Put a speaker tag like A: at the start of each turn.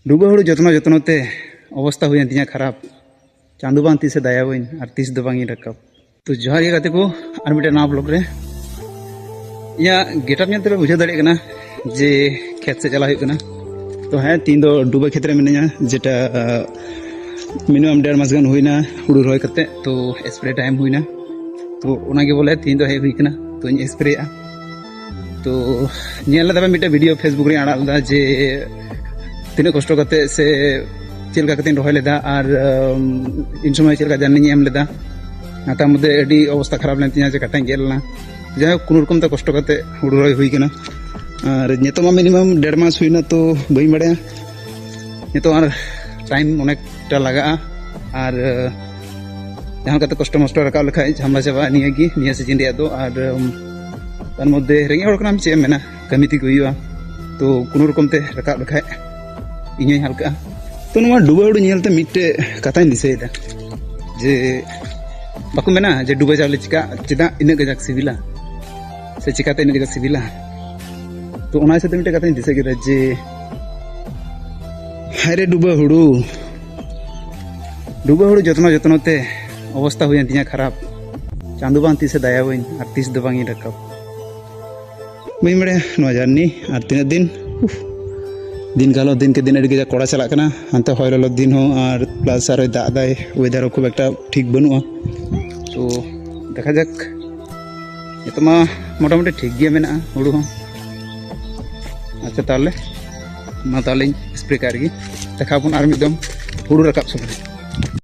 A: डूबा हुड़ू जत्नो जत्नोते अवस्था हुई तीन खराब चांदू बांग तीसे दया हुई और तीस दो बांगी रकब तो जोहार ये गाते को और मिटे ना ब्लॉग रे या गेटअप ने तबे बुझा दाड़े कना जे खेत से चला हुई तो हाँ तीन दो डूबा खेत रे मिनिया जेटा मिनिमम 1.5 मास गान हुईना हुड़ू रोय करते तो स्प्रे टाइम हुईना तो उनागे बोले तीन दो हुई कना तो इन स्प्रे तो नेल लदा मिटे वीडियो फेसबुक रे आड़ा जे तीन कष्ट करते से चलका कते रोहय लेदा और इन समय चलका जानी एम लेदा नाता मध्य अडी अवस्था खराब लेन तिया जे काटा गेलना जहाँ कोनो रकम ते कष्ट करते हुड़ू रोय हुई कना और नितोमा मिनिमम 1.5 मास हुईना तो बई बड़े नितो और टाइम अनेकटा लगा और जहाँ कते कष्ट मष्ट रखा लेखा झामला चाबा निया सीजन रे दो और तार मध्य रेंगे हड़ कना चे मेना कमी ती हुआ तो कोनो रकम ते रखा लेखा इᱧ हल्का तो नवा डूबा हुड़ू नेलते मिट्टे कथाኝ दिसैदा जे बाको मेना जे डूबा चावले चिका चेदा इना गजाक सिबिला से चिकाते इना गजाक सिबिला तो ओना हिसाबते मिट्टे कथाኝ दिसै केदा जे हायरे डूबा हुड़ू जत्नो जत्नोते अवस्था हुई तीन खराब चांदू बांग तीसे दया हुई और तीस दो बांगी रकब बई बड़े नवा जार्नी और तीन दिन कालो दिन के दिन अड़ी गजा कड़ा चला कना हानते हय ललो दिन हो और प्लस आरो दाग दाय वेदार खूब एक ठीक बनुआ तो देखा जाक नितमा मोटामुटी ठीक गया मेना हुड़ू हो अच्छा ताले मा ताले स्प्रे करगी देखा बन और मिदम हुड़ू रकाब समय